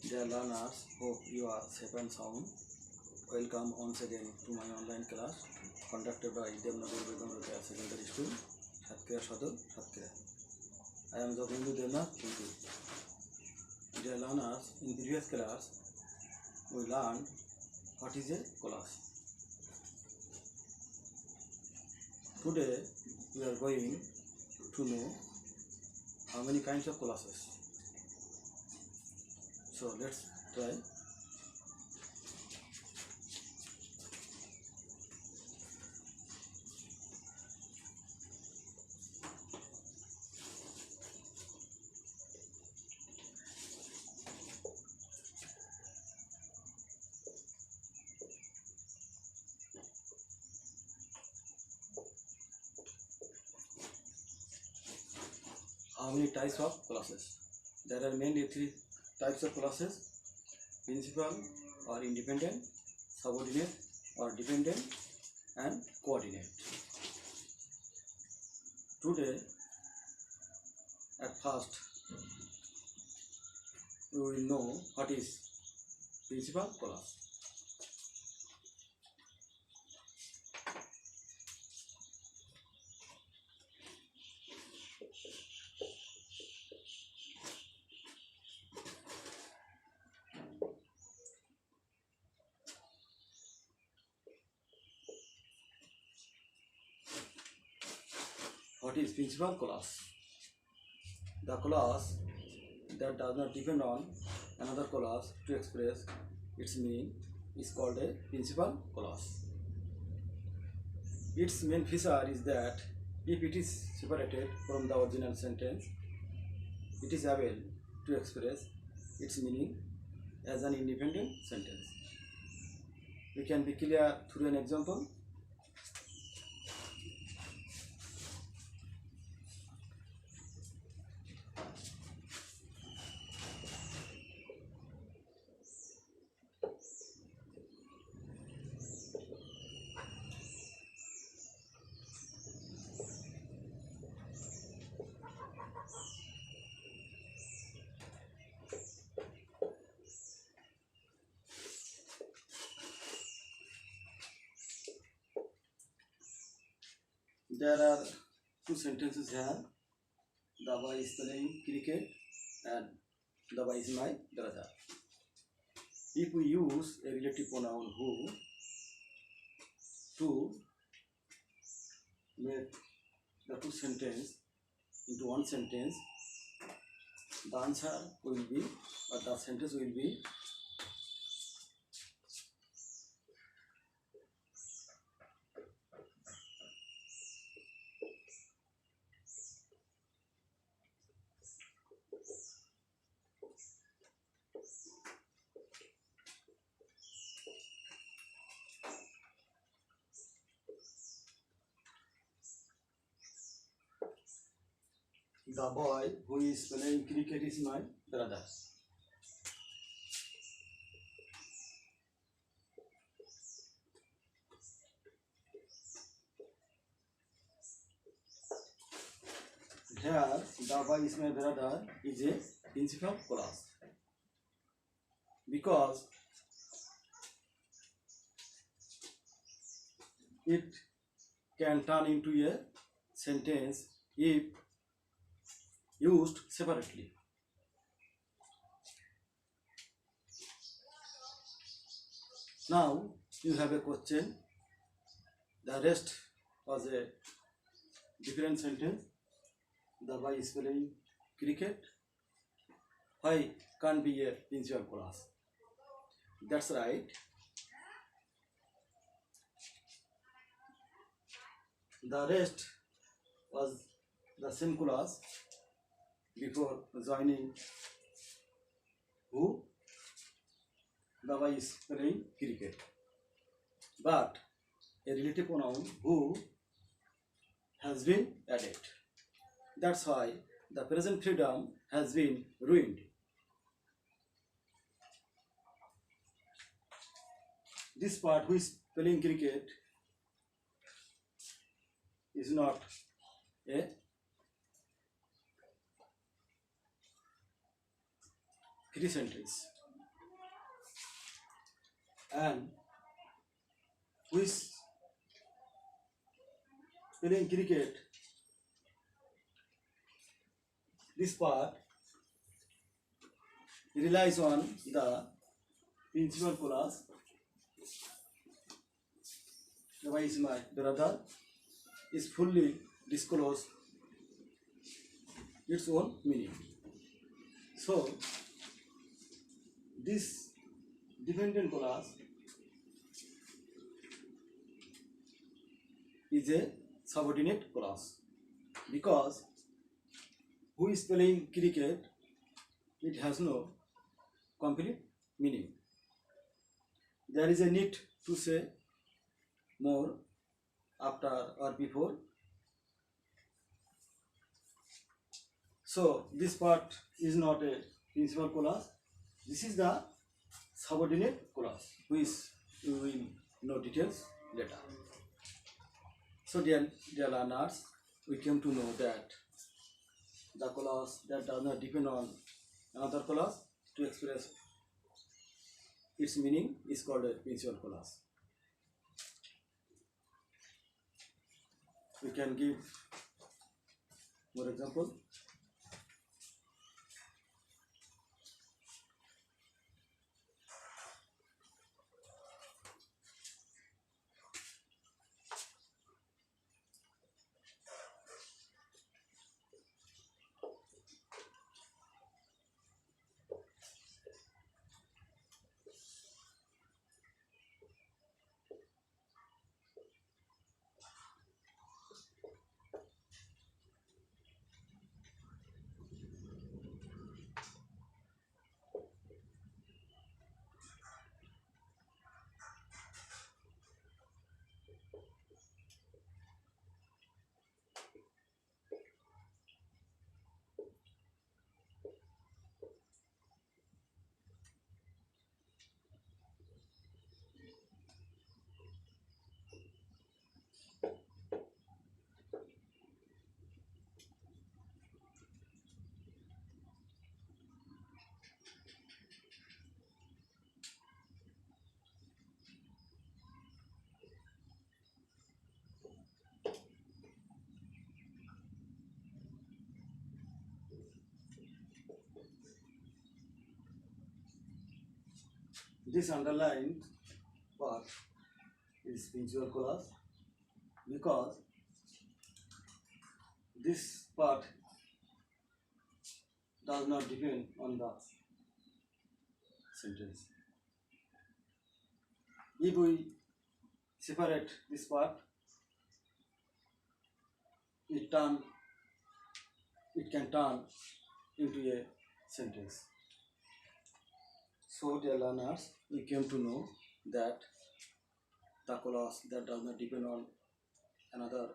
Dear learners, hope you are safe and sound. Welcome once again to my online class conducted by Debnagar Begum Rokeya Secondary School, School School.Online. I am Debnagar. Dear learners, in previous class we learned what is a class. Today we are going to know how many kinds of classes. So let's try. How many types of classes? There are mainly three types of classes: principal or independent, subordinate or dependent, and coordinate. Today, at first, we will know what is principal class. What is principal class? The class that does not depend on another class to express its meaning is called a principal class. Its main feature is that if it is separated from the original sentence, it is able to express its meaning as an independent sentence. We can be clear through an example. There are two sentences here. The boy is playing cricket and the boy is my brother. If we use a relative pronoun who to make the two sentences into one sentence, the answer will be, or the sentence will be, the boy who is playing cricket is my brother. Here, the boy is my brother is a principal class because it can turn into a sentence if used separately. Now you have a question. The rest was a different sentence. The boy is playing cricket. Why can't be a principal class? That's right. The rest was the same class before joining who. The boy is playing cricket. But a relative pronoun who has been added. That's why the present freedom has been ruined. This part, who is playing cricket, is not a free sentence. and who is playing cricket, this part relies on the principal class. Why is my brother is fully disclose its own meaning. So this dependent class is a subordinate class because who is playing cricket, it has no complete meaning. There is a need to say more after or before. So this part is not a principal class. This is the subordinate class, which you will know details later. So dear learners, we came to know that the class that does not depend on another class to express its meaning is called a principal class. We can give more example. This underlined part is principal class because this part does not depend on the sentence. If we separate this part, it can turn into a sentence. So dear learners, we came to know that the class that does not depend on another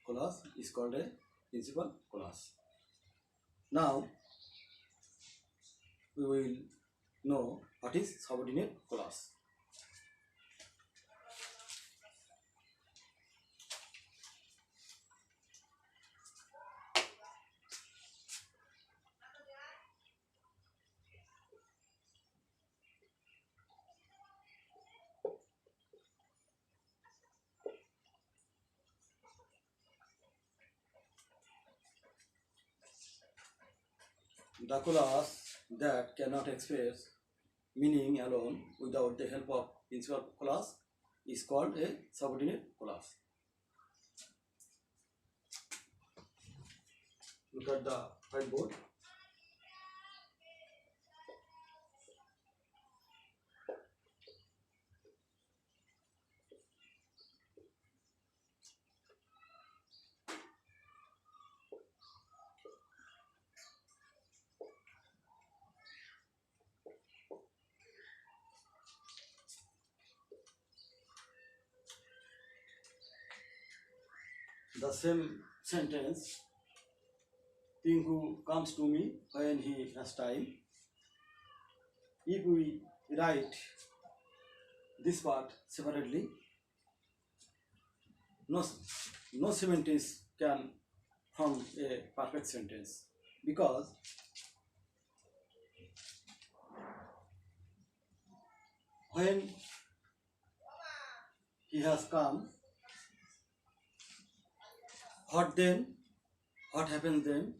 class is called a principal class. Now we will know what is subordinate class. The class that cannot express meaning alone without the help of principal class is called a subordinate class. Look at the whiteboard. The same sentence, Pinku comes to me when he has time. If we write this part separately, no sentence can form a perfect sentence because when he has come. What then? What happens then?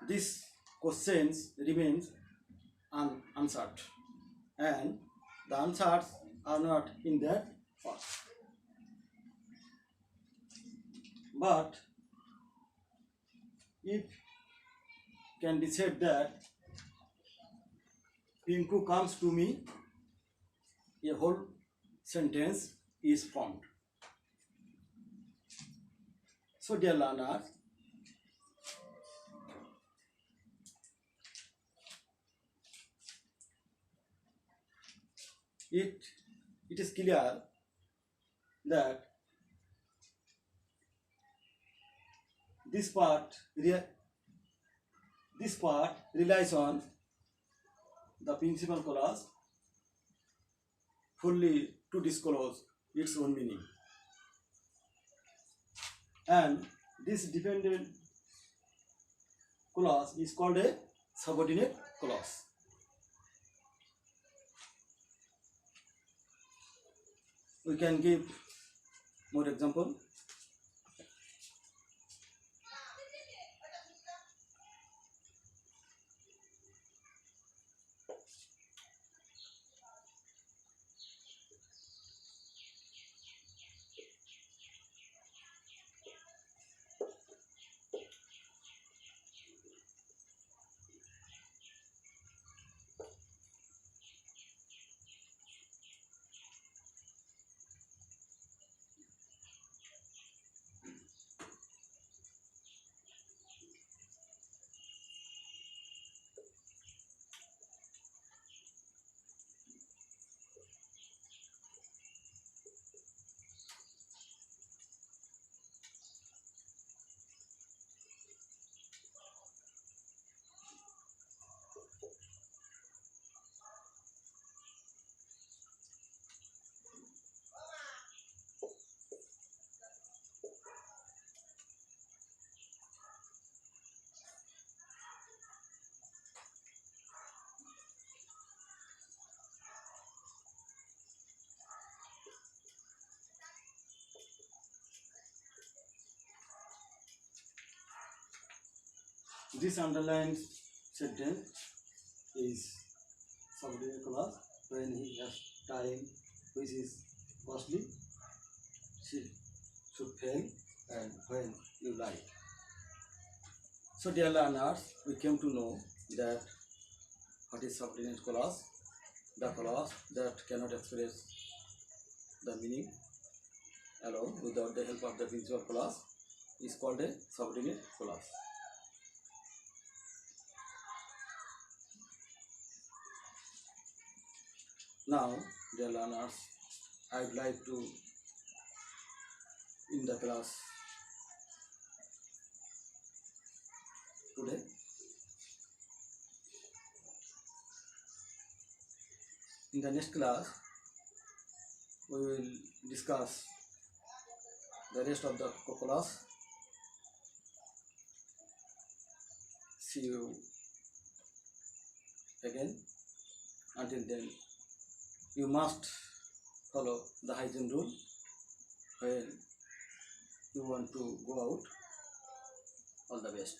These questions remains unanswered, and the answers are not in that part. But if can be said that Pinku comes to me, a whole sentence is formed. So dear learners, it is clear that this part relies on the principal clause fully to disclose its own meaning, and this dependent clause is called a subordinate clause. We can give more example. This underlined sentence is subordinate clause. When he has time which is costly, she should fail, and when you like. So dear learners, we came to know that what is subordinate clause. The clause that cannot express the meaning alone without the help of the principal clause is called a subordinate clause. Now, dear learners, I would like to end the class today. In the next class, we will discuss the rest of the class. See you again. Until then, you must follow the hygiene rule when you want to go out. All the best.